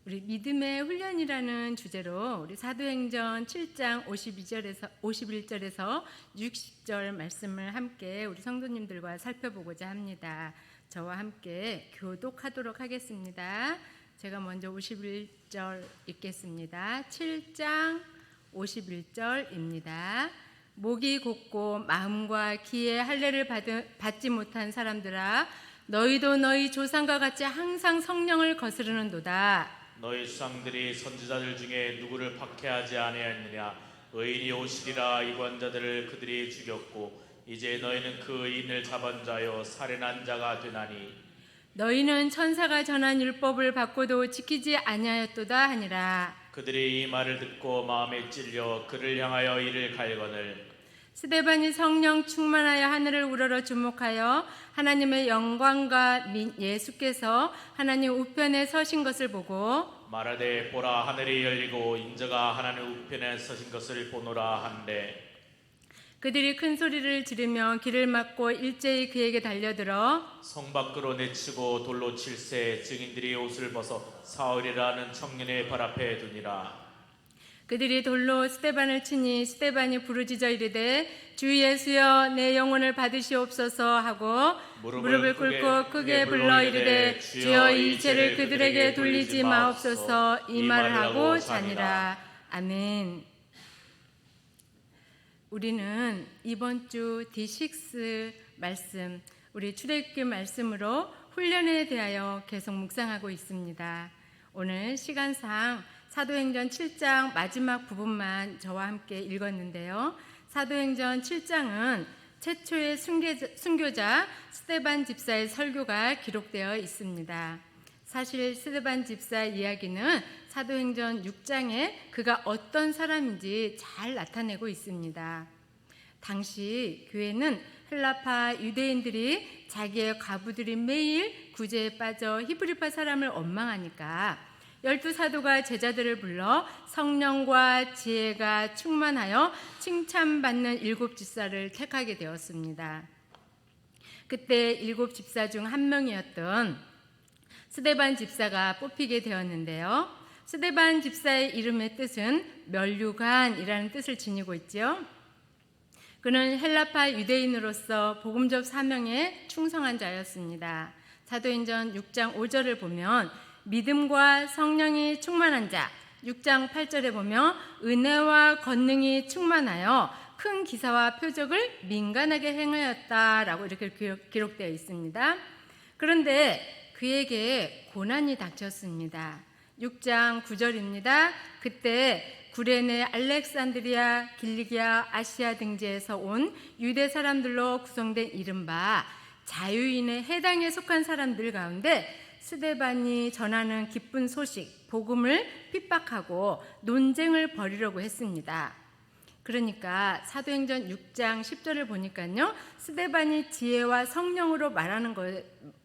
우리 믿음의 훈련이라는 주제로 우리 사도행전 7장 51절에서 60절 말씀을 함께 우리 성도님들과 살펴보고자 합니다. 저와 함께 교독하도록 하겠습니다. 제가 먼저 51절 읽겠습니다. 7장 51절입니다. 목이 곧고 마음과 귀에 할례를 받지 못한 사람들아, 너희도 너희 조상과 같이 항상 성령을 거스르는도다. 너희 조상들이 선지자들 중에 누구를 박해하지 아니하였느냐? 의인이 오시리라. 이관자들을 그들이 죽였고 이제 너희는 그 의인을 잡은 자요 살인한 자가 되나니, 너희는 천사가 전한 율법을 받고도 지키지 아니하였도다 하니라. 그들이 이 말을 듣고 마음에 찔려 그를 향하여 이를 갈거늘 스데반이 성령 충만하여 하늘을 우러러 주목하여 하나님의 영광과 예수께서 하나님 우편에 서신 것을 보고 말하되, 보라, 하늘이 열리고 인자가 하나님 우편에 서신 것을 보노라 한데, 그들이 큰 소리를 지르며 길을 막고 일제히 그에게 달려들어 성 밖으로 내치고 돌로 칠세. 증인들이 옷을 벗어 사울이라는 청년의 발 앞에 두니라. 그들이 돌로 스데반을 치니 스데반이 부르짖어 이르되, 주 예수여, 내 영혼을 받으시옵소서 하고 무릎을 꿇고 크게 불러 이르되, 주여, 이 죄를 그들에게 돌리지 마옵소서 이 말을 하고 자니라. 아멘. 우리는 이번 주 D6 말씀, 우리 출애굽기 말씀으로 훈련에 대하여 계속 묵상하고 있습니다. 오늘 시간상 사도행전 7장 마지막 부분만 저와 함께 읽었는데요. 사도행전 7장은 최초의 순교자 스데반 집사의 설교가 기록되어 있습니다. 사실 스데반 집사 이야기는 사도행전 6장에 그가 어떤 사람인지 잘 나타내고 있습니다. 당시 교회는 헬라파 유대인들이 자기의 과부들이 매일 구제에 빠져 히브리파 사람을 원망하니까 12사도가 제자들을 불러 성령과 지혜가 충만하여 칭찬받는 7 집사를 택하게 되었습니다. 그때 7 집사 중 한 명이었던 스데반 집사가 뽑히게 되었는데요. 스데반 집사의 이름의 뜻은 면류관이라는 뜻을 지니고 있죠. 그는 헬라파 유대인으로서 복음적 사명에 충성한 자였습니다. 사도행전 6장 5절을 보면 믿음과 성령이 충만한 자, 6장 8절에 보면 은혜와 권능이 충만하여 큰 기사와 표적을 민간하게 행하였다라고 이렇게 기록되어 있습니다. 그런데 그에게 고난이 닥쳤습니다. 6장 9절입니다. 그때 구레네, 알렉산드리아, 길리기아, 아시아 등지에서 온 유대 사람들로 구성된 이른바 자유인의 해당에 속한 사람들 가운데 스데반이 전하는 기쁜 소식, 복음을 핍박하고 논쟁을 벌이려고 했습니다. 그러니까 사도행전 6장 10절을 보니까요, 스데반이 지혜와 성령으로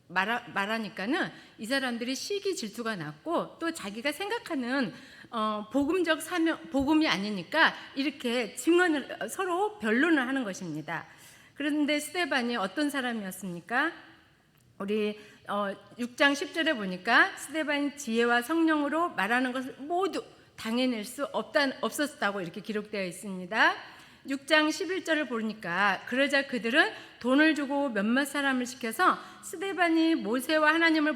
말하니까는 이 사람들이 시기 질투가 났고 또 자기가 생각하는 복음적 사명, 복음이 아니니까 이렇게 증언을 서로 변론을 하는 것입니다. 그런데 스데반이 어떤 사람이었습니까? 우리 6장 10절에 보니까 스데반이 지혜와 성령으로 말하는 것을 모두 당해낼 수 없었다고 이렇게 기록되어 있습니다. 6장 11절을 보니까 그러자 그들은 돈을 주고 몇몇 사람을 시켜서 스데반이 모세와 하나님을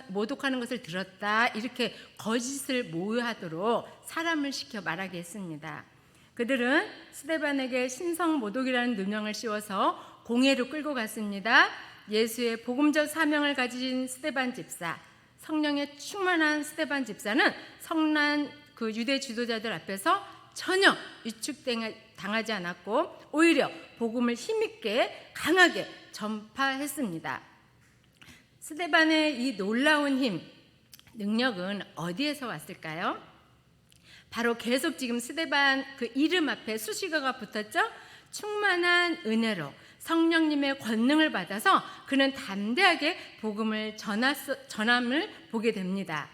모독하는 것을 들었다, 이렇게 거짓을 모의하도록 사람을 시켜 말하게 했습니다. 그들은 스데반에게 신성 모독이라는 누명을 씌워서 공회로 끌고 갔습니다. 예수의 복음적 사명을 가진 스데반 집사, 성령에 충만한 스데반 집사는 성난 그 유대 지도자들 앞에서 전혀 위축당하지 않았고 오히려 복음을 힘있게 강하게 전파했습니다. 스데반의 이 놀라운 힘, 능력은 어디에서 왔을까요? 바로 계속 지금 스데반 그 이름 앞에 수식어가 붙었죠? 충만한 은혜로 성령님의 권능을 받아서 그는 담대하게 복음을 전함을 보게 됩니다.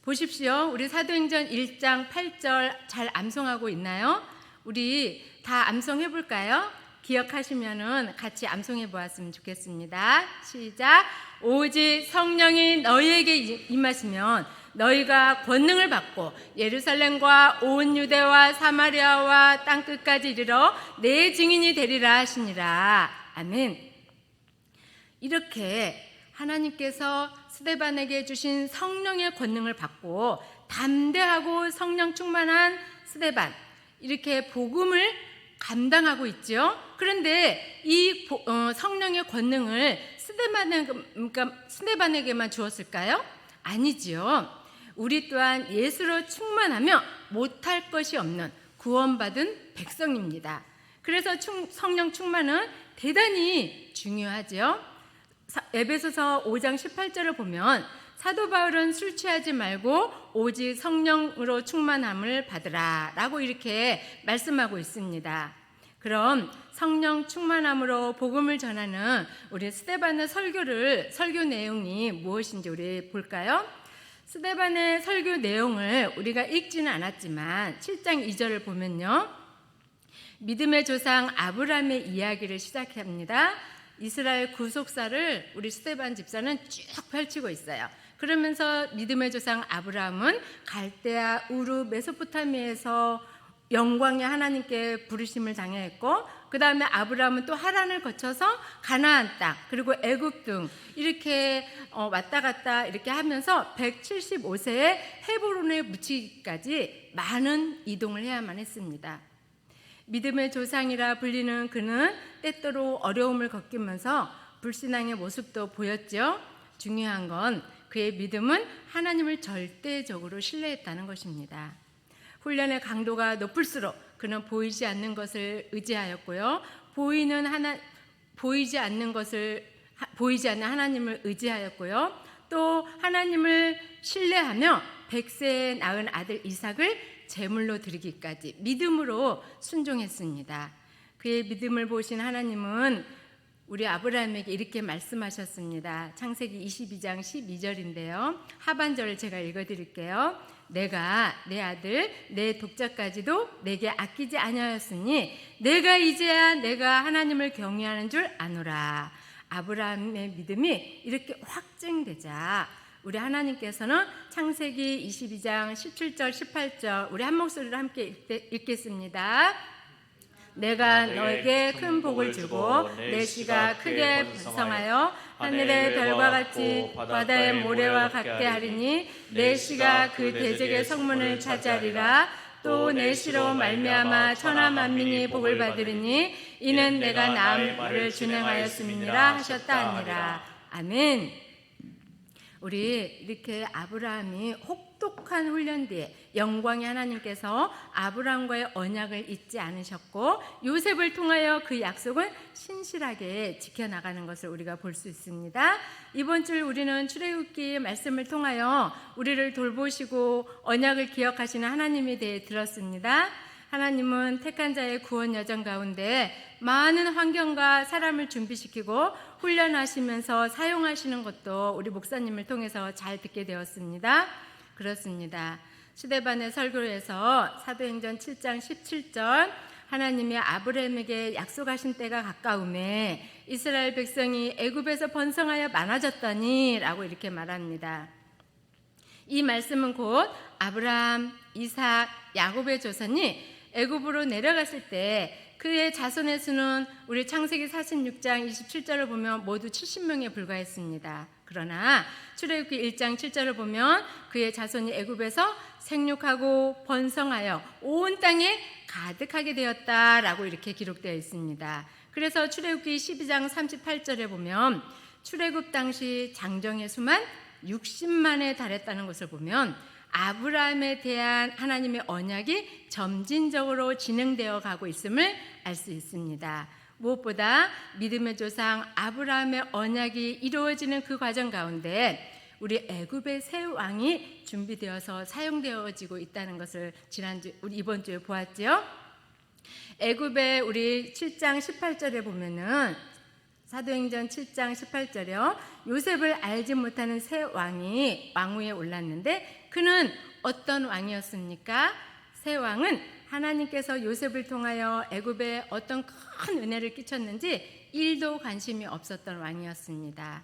보십시오. 우리 사도행전 1장 8절 잘 암송하고 있나요? 우리 다 암송해 볼까요? 기억하시면은 같이 암송해 보았으면 좋겠습니다. 시작. 오직 성령이 너희에게 임하시면 너희가 권능을 받고 예루살렘과 온 유대와 사마리아와 땅끝까지 이르러 내 증인이 되리라 하시니라. 아멘. 이렇게 하나님께서 스데반에게 주신 성령의 권능을 받고 담대하고 성령 충만한 스데반, 이렇게 복음을 감당하고 있죠. 그런데 이 성령의 권능을 스데반에게만 주었을까요? 아니지요. 우리 또한 예수로 충만하며 못할 것이 없는 구원받은 백성입니다. 그래서 성령 충만은 대단히 중요하죠. 에베소서 5장 18절을 보면 사도 바울은 술 취하지 말고 오직 성령으로 충만함을 받으라 라고 이렇게 말씀하고 있습니다. 그럼 성령 충만함으로 복음을 전하는 우리 스데반의 설교 내용이 무엇인지 우리 볼까요? 스데반의 설교 내용을 우리가 읽지는 않았지만 7장 2절을 보면요, 믿음의 조상 아브라함의 이야기를 시작합니다. 이스라엘 구속사를 우리 스데반 집사는 쭉 펼치고 있어요. 그러면서 믿음의 조상 아브라함은 갈대아, 우르, 메소포타미아에서 영광의 하나님께 부르심을 당했고, 그 다음에 아브라함은 또 하란을 거쳐서 가나안 땅, 그리고 애굽 등 이렇게 왔다 갔다 이렇게 하면서 175세에 헤브론에 묻히기까지 많은 이동을 해야만 했습니다. 믿음의 조상이라 불리는 그는 때때로 어려움을 겪으면서 불신앙의 모습도 보였죠. 중요한 건 그의 믿음은 하나님을 절대적으로 신뢰했다는 것입니다. 훈련의 강도가 높을수록 그는 보이지 않는 것을 의지하였고요. 보이지 않는 하나님을 의지하였고요. 또 하나님을 신뢰하며 100세에 낳은 아들 이삭을 제물로 드리기까지 믿음으로 순종했습니다. 그의 믿음을 보신 하나님은 우리 아브라함에게 이렇게 말씀하셨습니다. 창세기 22장 12절인데요. 하반절을 제가 읽어드릴게요. 내가 내 아들 내 독자까지도 내게 아끼지 아니하였으니 내가 이제야 내가 하나님을 경외하는 줄 아노라. 아브라함의 믿음이 이렇게 확증되자 우리 하나님께서는 창세기 22장 17절 18절 우리 한 목소리로 함께 읽겠습니다. 내가 너에게 큰 복을 주고 내 씨가 크게 번성하여 하늘의 별과 같이 바다의 모래와 같게 하리니 내 씨가 그 대적의 성문을 차지하리라. 또 내 씨로 말미암아 천하 만민이 복을 받으리니 이는 내가 나음을 준행하였음이니라 하셨다 하니라. 아멘. 우리 이렇게 아브라함이 혹독한 훈련 뒤에 영광의 하나님께서 아브라함과의 언약을 잊지 않으셨고 요셉을 통하여 그 약속은 신실하게 지켜나가는 것을 우리가 볼 수 있습니다. 이번 주 우리는 출애굽기 말씀을 통하여 우리를 돌보시고 언약을 기억하시는 하나님에 대해 들었습니다. 하나님은 택한 자의 구원 여정 가운데 많은 환경과 사람을 준비시키고 훈련하시면서 사용하시는 것도 우리 목사님을 통해서 잘 듣게 되었습니다. 그렇습니다. 스데반의 설교에서 사도행전 7장 17절 하나님이 아브라함에게 약속하신 때가 가까우매 이스라엘 백성이 애굽에서 번성하여 많아졌더니 라고 이렇게 말합니다. 이 말씀은 곧 아브라함, 이삭, 야곱의 조선이 애굽으로 내려갔을 때 그의 자손의 수는 우리 창세기 46장 27절을 보면 모두 70명에 불과했습니다. 그러나 출애굽기 1장 7절을 보면 그의 자손이 애굽에서 생육하고 번성하여 온 땅에 가득하게 되었다라고 이렇게 기록되어 있습니다. 그래서 출애굽기 12장 38절에 보면 출애굽 당시 장정의 수만 60만에 달했다는 것을 보면 아브라함에 대한 하나님의 언약이 점진적으로 진행되어 가고 있음을 알 수 있습니다. 무엇보다 믿음의 조상 아브라함의 언약이 이루어지는 그 과정 가운데 우리 애굽의 새 왕이 준비되어서 사용되어지고 있다는 것을 우리 이번 주에 보았죠. 애굽의 우리 7장 18절에 보면은 사도행전 7장 18절이요. 요셉을 알지 못하는 새 왕이 왕위에 올랐는데 그는 어떤 왕이었습니까? 새 왕은 하나님께서 요셉을 통하여 애굽에 어떤 큰 은혜를 끼쳤는지 1도 관심이 없었던 왕이었습니다.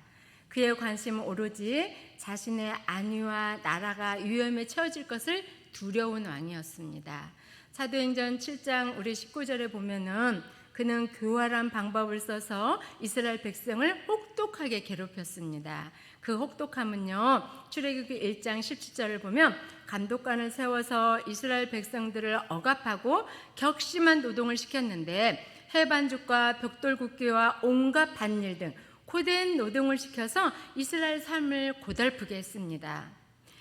그의 관심은 오로지 자신의 안위와 나라가 위험에 처해질 것을 두려운 왕이었습니다. 사도행전 7장 우리 19절에 보면은 그는 교활한 방법을 써서 이스라엘 백성을 혹독하게 괴롭혔습니다. 그 혹독함은요, 출애굽기 1장 17절을 보면 감독관을 세워서 이스라엘 백성들을 억압하고 격심한 노동을 시켰는데 해반죽과 벽돌 굽기와 온갖 밭일 등 고된 노동을 시켜서 이스라엘 삶을 고달프게 했습니다.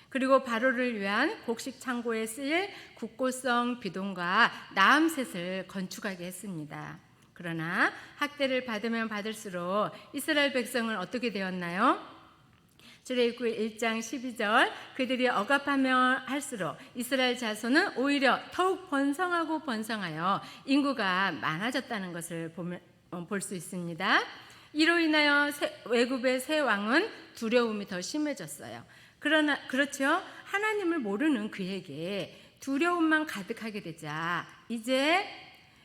그리고 바로를 위한 곡식 창고에 쓰일 국고성 비동과 나암셋을 건축하게 했습니다. 그러나 학대를 받으면 받을수록 이스라엘 백성은 어떻게 되었나요? 출애굽기 1장 12절 그들이 억압하면 할수록 이스라엘 자손은 오히려 더욱 번성하고 번성하여 인구가 많아졌다는 것을 볼 수 있습니다. 이로 인하여 애굽의 새 왕은 두려움이 더 심해졌어요. 그러나 그렇죠. 하나님을 모르는 그에게 두려움만 가득하게 되자 이제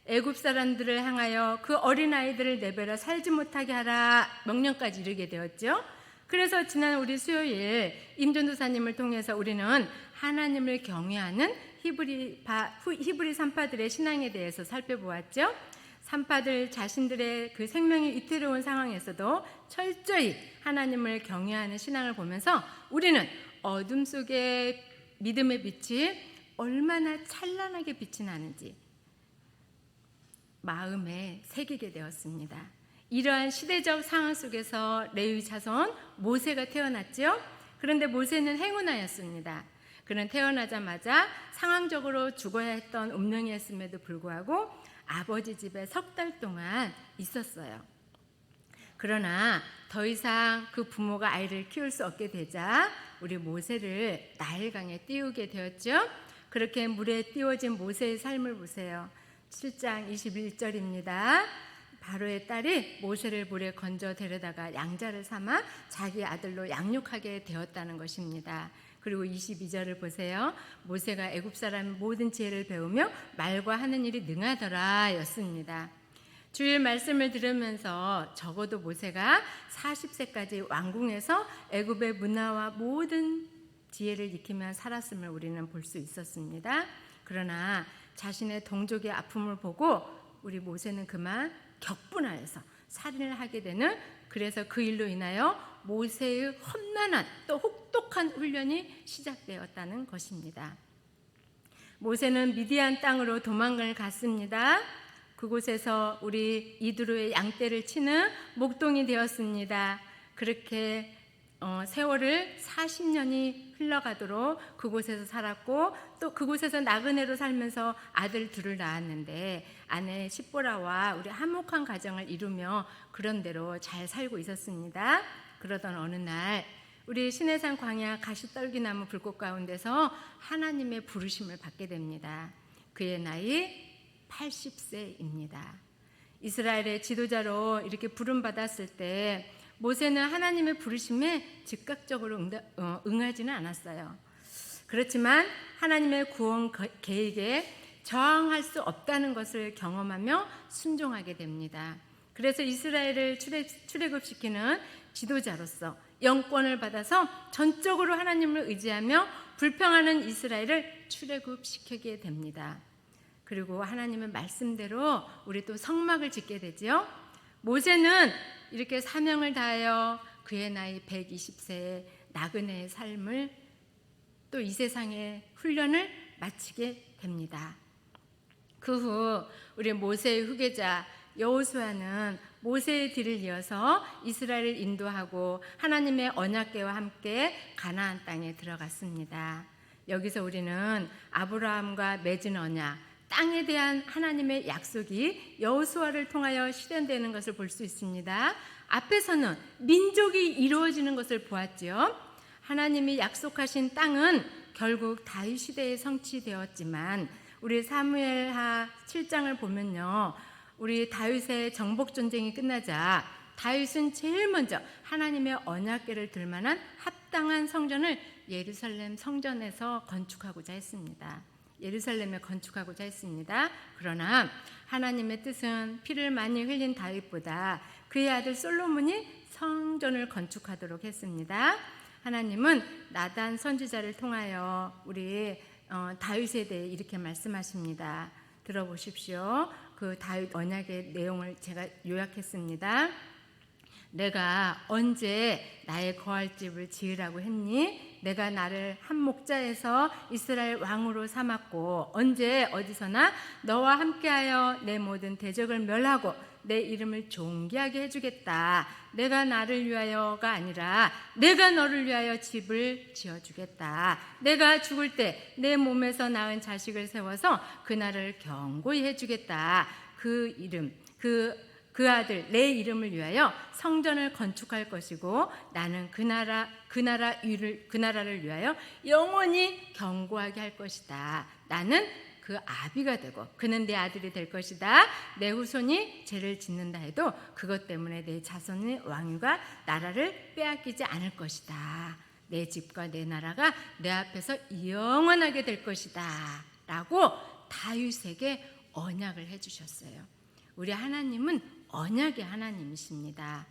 애굽 사람들을 향하여 그 어린아이들을 내버려 살지 못하게 하라 명령까지 이르게 되었죠. 그래서 지난 우리 수요일 임전도사님을 통해서 우리는 하나님을 경외하는 히브리 산파들의 신앙에 대해서 살펴보았죠. 산파들 자신들의 그 생명이 위태로운 상황에서도 철저히 하나님을 경외하는 신앙을 보면서 우리는 어둠 속에 믿음의 빛이 얼마나 찬란하게 빛이 나는지 마음에 새기게 되었습니다. 이러한 시대적 상황 속에서 레위 자손 모세가 태어났죠. 그런데 모세는 행운아였습니다. 그는 태어나자마자 상황적으로 죽어야 했던 운명이었음에도 불구하고 아버지 집에 석 달 동안 있었어요. 그러나 더 이상 그 부모가 아이를 키울 수 없게 되자 우리 모세를 나일강에 띄우게 되었죠. 그렇게 물에 띄워진 모세의 삶을 보세요. 7장 21절입니다. 바로의 딸이 모세를 물에 건져 데려다가 양자를 삼아 자기 아들로 양육하게 되었다는 것입니다. 그리고 22절을 보세요. 모세가 애굽 사람의 모든 지혜를 배우며 말과 하는 일이 능하더라 였습니다. 주일 말씀을 들으면서 적어도 모세가 40세까지 왕궁에서 애굽의 문화와 모든 지혜를 익히며 살았음을 우리는 볼 수 있었습니다. 그러나 자신의 동족의 아픔을 보고 우리 모세는 그만 격분하여서 살인을 하게 되는, 그래서 그 일로 인하여 모세의 험난한 또 혹독한 훈련이 시작되었다는 것입니다. 모세는 미디안 땅으로 도망을 갔습니다. 그곳에서 우리 이드로의 양떼를 치는 목동이 되었습니다. 그렇게 세월을 40년이 흘러가도록 그곳에서 살았고 또 그곳에서 나그네로 살면서 아들 둘을 낳았는데 아내 십보라와 우리 화목한 가정을 이루며 그런 대로 잘 살고 있었습니다. 그러던 어느 날 우리 시내산 광야 가시떨기나무 불꽃 가운데서 하나님의 부르심을 받게 됩니다. 그의 나이 80세입니다. 이스라엘의 지도자로 이렇게 부름받았을 때 모세는 하나님의 부르심에 즉각적으로 응하지는 않았어요. 그렇지만 하나님의 구원 계획에 저항할 수 없다는 것을 경험하며 순종하게 됩니다. 그래서 이스라엘을 출애굽시키는 지도자로서 영권을 받아서 전적으로 하나님을 의지하며 불평하는 이스라엘을 출애굽시키게 됩니다. 그리고 하나님의 말씀대로 우리 또 성막을 짓게 되죠. 모세는 이렇게 사명을 다하여 그의 나이 120세의 나그네의 삶을 또 이 세상의 훈련을 마치게 됩니다. 그 후 우리 모세의 후계자 여호수아는 모세의 뒤를 이어서 이스라엘을 인도하고 하나님의 언약궤와 함께 가나안 땅에 들어갔습니다. 여기서 우리는 아브라함과 맺은 언약, 땅에 대한 하나님의 약속이 여호수아를 통하여 실현되는 것을 볼 수 있습니다. 앞에서는 민족이 이루어지는 것을 보았죠. 하나님이 약속하신 땅은 결국 다윗 시대에 성취되었지만 우리 사무엘하 7장을 보면요, 우리 다윗의 정복 전쟁이 끝나자 다윗은 제일 먼저 하나님의 언약궤를 들 만한 합당한 성전을 예루살렘 성전에서 건축하고자 했습니다. 예루살렘에 건축하고자 했습니다. 그러나 하나님의 뜻은 피를 많이 흘린 다윗보다 그의 아들 솔로몬이 성전을 건축하도록 했습니다. 하나님은 나단 선지자를 통하여 우리 다윗에 대해 이렇게 말씀하십니다. 들어보십시오. 그 다윗 언약의 내용을 제가 요약했습니다. 내가 언제 나의 거할 집을 지으라고 했니? 내가 나를 한 목자에서 이스라엘 왕으로 삼았고 언제 어디서나 너와 함께하여 내 모든 대적을 멸하고 내 이름을 존귀하게 해주겠다. 내가 나를 위하여가 아니라 내가 너를 위하여 집을 지어주겠다. 내가 죽을 때 내 몸에서 낳은 자식을 세워서 그날을 견고히 해주겠다. 그 이름, 그 아들 내 이름을 위하여 성전을 건축할 것이고 나는 그 나라를 위하여 영원히 견고하게 할 것이다. 나는 그 아비가 되고 그는 내 아들이 될 것이다. 내 후손이 죄를 짓는다 해도 그것 때문에 내 자손의 왕위가 나라를 빼앗기지 않을 것이다. 내 집과 내 나라가 내 앞에서 영원하게 될 것이다. 라고 다윗에게 언약을 해주셨어요. 우리 하나님은 언약의 하나님이십니다.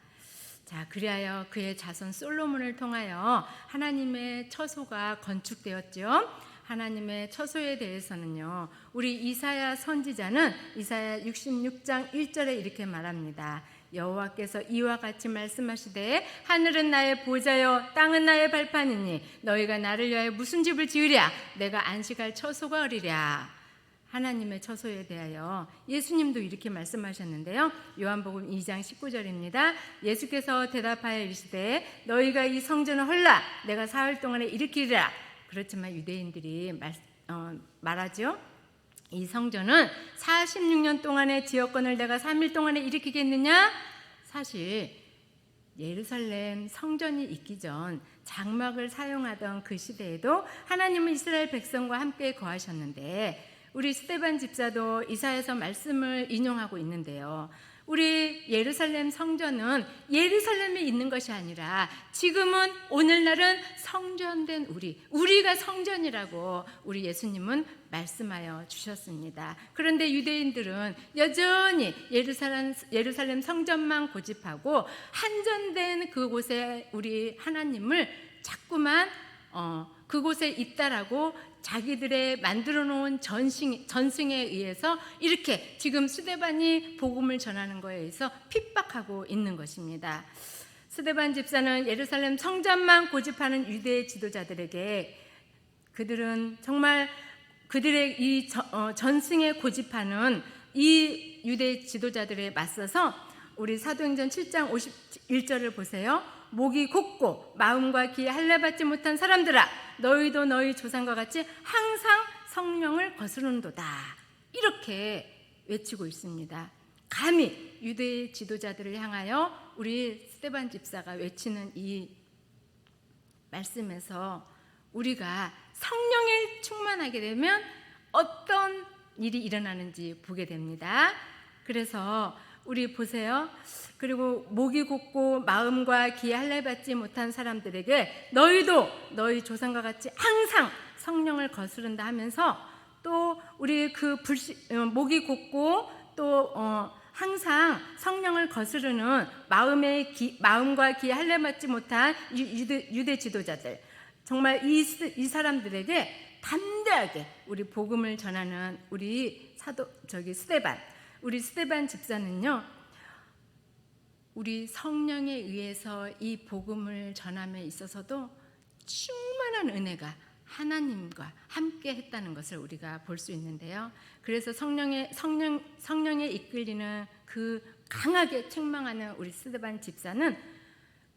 자, 그리하여 그의 자손 솔로몬을 통하여 하나님의 처소가 건축되었죠. 하나님의 처소에 대해서는요, 우리 이사야 선지자는 이사야 66장 1절에 이렇게 말합니다. 여호와께서 이와 같이 말씀하시되 하늘은 나의 보좌여 땅은 나의 발판이니 너희가 나를 위하여 무슨 집을 지으랴? 내가 안식할 처소가 어리랴. 하나님의 처소에 대하여 예수님도 이렇게 말씀하셨는데요. 요한복음 2장 19절입니다. 예수께서 대답하여 이르시되 너희가 이 성전을 헐라 내가 사흘 동안에 일으키리라. 그렇지만 유대인들이 말하죠. 이 성전은 46년 동안의 지역권을 내가 3일 동안에 일으키겠느냐? 사실 예루살렘 성전이 있기 전 장막을 사용하던 그 시대에도 하나님은 이스라엘 백성과 함께 거하셨는데 우리 스데반 집사도 이사야서 말씀을 인용하고 있는데요. 우리 예루살렘 성전은 예루살렘에 있는 것이 아니라 지금은 오늘날은 성전된 우리가 성전이라고 우리 예수님은 말씀하여 주셨습니다. 그런데 유대인들은 여전히 예루살렘 성전만 고집하고 한전된 그곳에 우리 하나님을 자꾸만 그곳에 있다라고 자기들의 만들어 놓은 전승에 의해서 이렇게 지금 스데반이 복음을 전하는 거에 의해서 핍박하고 있는 것입니다. 스데반 집사는 예루살렘 성전만 고집하는 유대 지도자들에게 그들은 정말 그들의 이 전승에 고집하는 이 유대 지도자들에 맞서서 우리 사도행전 7장 51절을 보세요. 목이 곧고 마음과 귀에 할례받지 못한 사람들아 너희도 너희 조상과 같이 항상 성령을 거스르는도다. 이렇게 외치고 있습니다. 감히 유대 지도자들을 향하여 우리 스데반 집사가 외치는 이 말씀에서 우리가 성령에 충만하게 되면 어떤 일이 일어나는지 보게 됩니다. 그래서 우리 보세요. 그리고 목이 곧고 마음과 귀에 할례받지 못한 사람들에게 너희도 너희 조상과 같이 항상 성령을 거스른다 하면서 또 우리 목이 곧고 또 항상 성령을 거스르는 마음과 귀에 할례받지 못한 유대 지도자들 정말 이 사람들에게 담대하게 우리 복음을 전하는 우리 우리 스데반 집사는요, 우리 성령에 의해서 이 복음을 전함에 있어서도 충만한 은혜가 하나님과 함께 했다는 것을 우리가 볼 수 있는데요. 그래서 성령에 이끌리는 그 강하게 책망하는 우리 스데반 집사는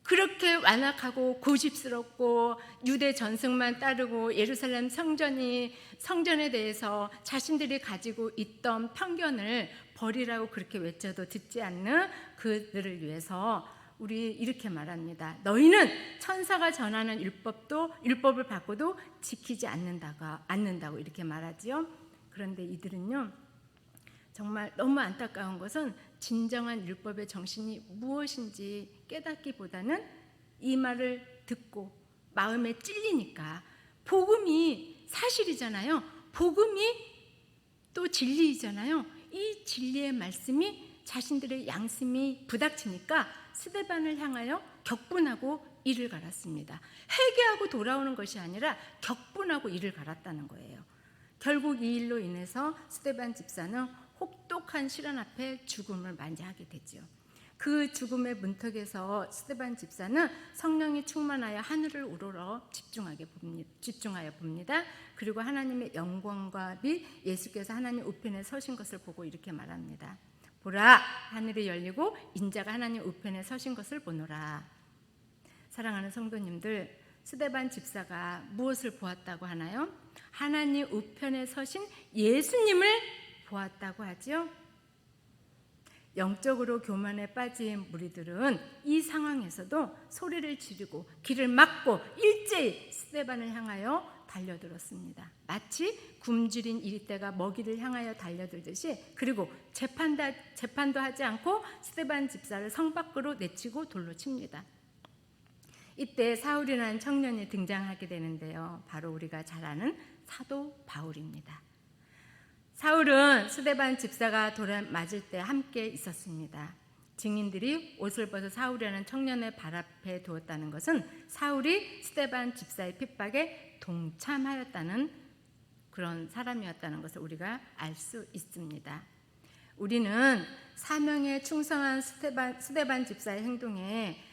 그렇게 완악하고 고집스럽고 유대 전승만 따르고 예루살렘 성전에 대해서 자신들이 가지고 있던 편견을 버리라고 그렇게 외쳐도 듣지 않는 그들을 위해서 우리 이렇게 말합니다. 너희는 천사가 전하는 율법을 받고도 지키지 않는다고 이렇게 말하지요. 그런데 이들은요, 정말 너무 안타까운 것은 진정한 율법의 정신이 무엇인지 깨닫기보다는 이 말을 듣고 마음에 찔리니까 복음이 사실이잖아요. 복음이 또 진리이잖아요. 이 진리의 말씀이 자신들의 양심이 부닥치니까 스데반을 향하여 격분하고 이를 갈았습니다. 회개하고 돌아오는 것이 아니라 격분하고 이를 갈았다는 거예요. 결국 이 일로 인해서 스데반 집사는 혹독한 시련 앞에 죽음을 맞이하게 되죠. 그 죽음의 문턱에서 스데반 집사는 성령이 충만하여 하늘을 우러러 집중하여 봅니다. 그리고 하나님의 영광과 및 예수께서 하나님 우편에 서신 것을 보고 이렇게 말합니다. 보라, 하늘이 열리고 인자가 하나님 우편에 서신 것을 보노라. 사랑하는 성도님들, 스데반 집사가 무엇을 보았다고 하나요? 하나님 우편에 서신 예수님을 보았다고 하죠. 영적으로 교만에 빠진 무리들은 이 상황에서도 소리를 지르고 길을 막고 일제히 스데반을 향하여 달려들었습니다. 마치 굶주린 이리떼가 먹이를 향하여 달려들듯이, 그리고 재판도 하지 않고 스데반 집사를 성 밖으로 내치고 돌로 칩니다. 이때 사울이라는 청년이 등장하게 되는데요. 바로 우리가 잘 아는 사도 바울입니다. 사울은 스데반 집사가 돌에 맞을 때 함께 있었습니다. 증인들이 옷을 벗어 사울이라는 청년의 발 앞에 두었다는 것은 사울이 스데반 집사의 핍박에 동참하였다는 그런 사람이었다는 것을 우리가 알 수 있습니다. 우리는 사명에 충성한 스데반 집사의 행동에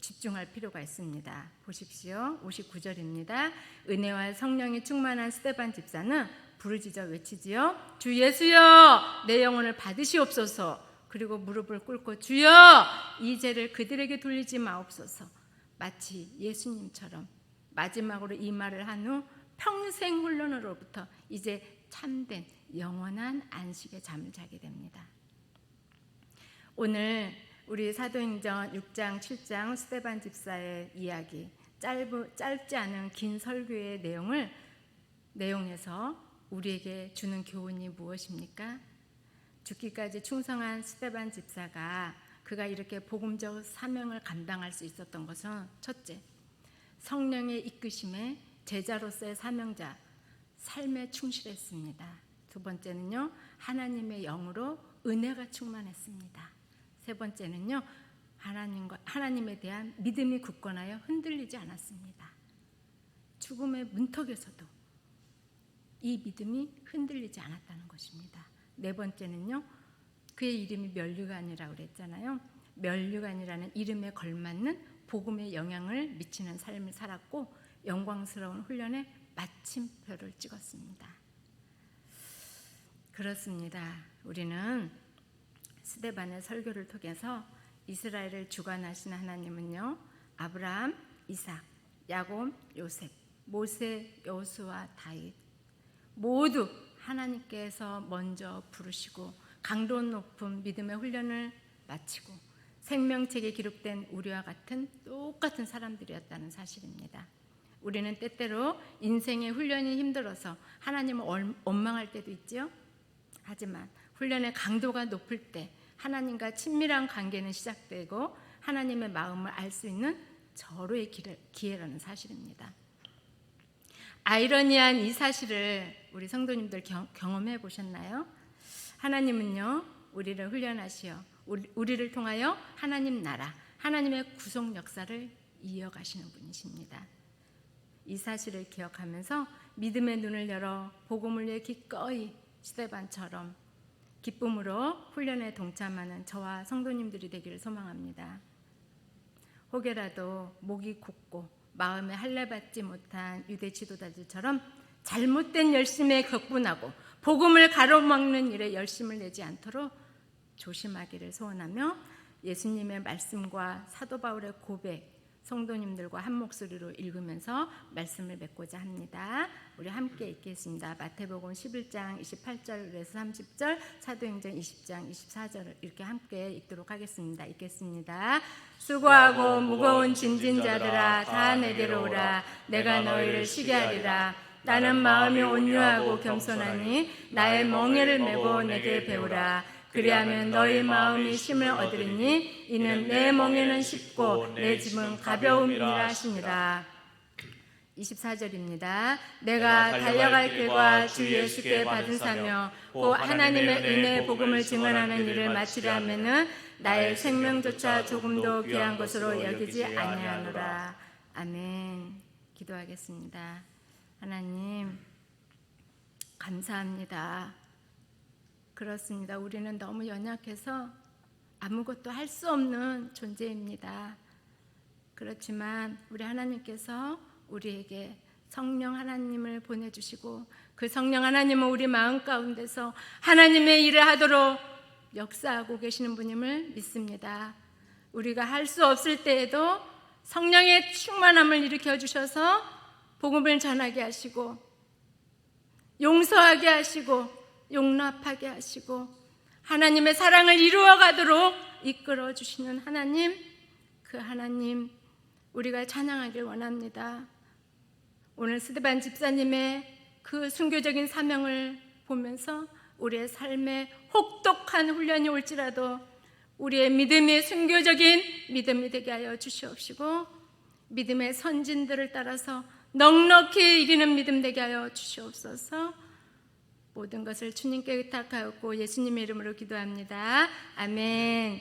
집중할 필요가 있습니다. 보십시오. 59절입니다. 은혜와 성령이 충만한 스데반 집사는 부르짖어 외치지요. 주 예수여, 내 영혼을 받으시옵소서. 그리고 무릎을 꿇고 주여, 이 죄를 그들에게 돌리지 마옵소서. 마치 예수님처럼 마지막으로 이 말을 한 후 평생 혼란으로부터 이제 참된 영원한 안식의 잠을 자게 됩니다. 오늘 우리 사도행전 6장 7장 스데반 집사의 이야기, 짧지 않은 긴 설교의 내용에서 우리에게 주는 교훈이 무엇입니까? 죽기까지 충성한 스데반 집사가 그가 이렇게 복음적 사명을 감당할 수 있었던 것은 첫째, 성령의 이끄심에 제자로서의 사명자 삶에 충실했습니다. 두 번째는요, 하나님의 영으로 은혜가 충만했습니다. 세 번째는요, 하나님에 대한 믿음이 굳건하여 흔들리지 않았습니다. 죽음의 문턱에서도 이 믿음이 흔들리지 않았다는 것입니다. 네 번째는요, 그의 이름이 면류관이라고 그랬잖아요. 면류관이라는 이름에 걸맞는 복음의 영향을 미치는 삶을 살았고 영광스러운 훈련에 마침표를 찍었습니다. 그렇습니다. 우리는 스데반의 설교를 통해서 이스라엘을 주관하시는 하나님은요, 아브라함, 이삭, 야곱, 요셉, 모세, 여호수아, 다윗 모두 하나님께서 먼저 부르시고 강도 높은 믿음의 훈련을 마치고 생명책에 기록된 우리와 같은 똑같은 사람들이었다는 사실입니다. 우리는 때때로 인생의 훈련이 힘들어서 하나님을 원망할 때도 있죠. 하지만 훈련의 강도가 높을 때 하나님과 친밀한 관계는 시작되고 하나님의 마음을 알 수 있는 절호의 기회라는 사실입니다. 아이러니한 이 사실을 우리 성도님들 경험해 보셨나요? 하나님은요, 우리를 훈련하시어 우리를 통하여 하나님 나라, 하나님의 구속 역사를 이어가시는 분이십니다. 이 사실을 기억하면서 믿음의 눈을 열어 복음을 위해 기꺼이 스데반처럼 기쁨으로 훈련에 동참하는 저와 성도님들이 되기를 소망합니다. 혹여라도 목이 굳고 마음에 할례받지 못한 유대 지도자들처럼 잘못된 열심에 격분하고 복음을 가로막는 일에 열심을 내지 않도록 조심하기를 소원하며 예수님의 말씀과 사도 바울의 고백, 성도님들과 한 목소리로 읽으면서 말씀을 맺고자 합니다. 우리 함께 읽겠습니다. 마태복음 11장 28절에서 30절, 사도행전 20장 24절을 이렇게 함께 읽도록 하겠습니다. 읽겠습니다. 수고하고 무거운 짐진 자들아, 다 내게로 오라. 내가 너희를 쉬게 하리라. 나는 마음이 온유하고 겸손하니 나의 멍에를 메고 내게 배우라. 그리하면 너희 마음이 쉼을 얻으리니 이는 내 멍에는 쉽고 내 짐은 가벼움이라 하시니라. 24절입니다. 내가 달려갈 길과 주 예수께 받은 사며 곧 하나님의 은혜의 복음을 증언하는 일을 마치려 하면은 나의 생명조차 조금도 귀한 것으로 여기지 아니하노라. 아멘. 기도하겠습니다. 하나님 감사합니다. 그렇습니다. 우리는 너무 연약해서 아무것도 할 수 없는 존재입니다. 그렇지만 우리 하나님께서 우리에게 성령 하나님을 보내주시고 그 성령 하나님은 우리 마음 가운데서 하나님의 일을 하도록 역사하고 계시는 분임을 믿습니다. 우리가 할 수 없을 때에도 성령의 충만함을 일으켜 주셔서 복음을 전하게 하시고 용서하게 하시고 용납하게 하시고 하나님의 사랑을 이루어가도록 이끌어 주시는 하나님, 그 하나님 우리가 찬양하길 원합니다. 오늘 스데반 집사님의 그 순교적인 사명을 보면서 우리의 삶에 혹독한 훈련이 올지라도 우리의 믿음이 순교적인 믿음이 되게 하여 주시옵시고 믿음의 선진들을 따라서 넉넉히 이기는 믿음 되게 하여 주시옵소서. 모든 것을 주님께 의탁하였고 예수님의 이름으로 기도합니다. 아멘.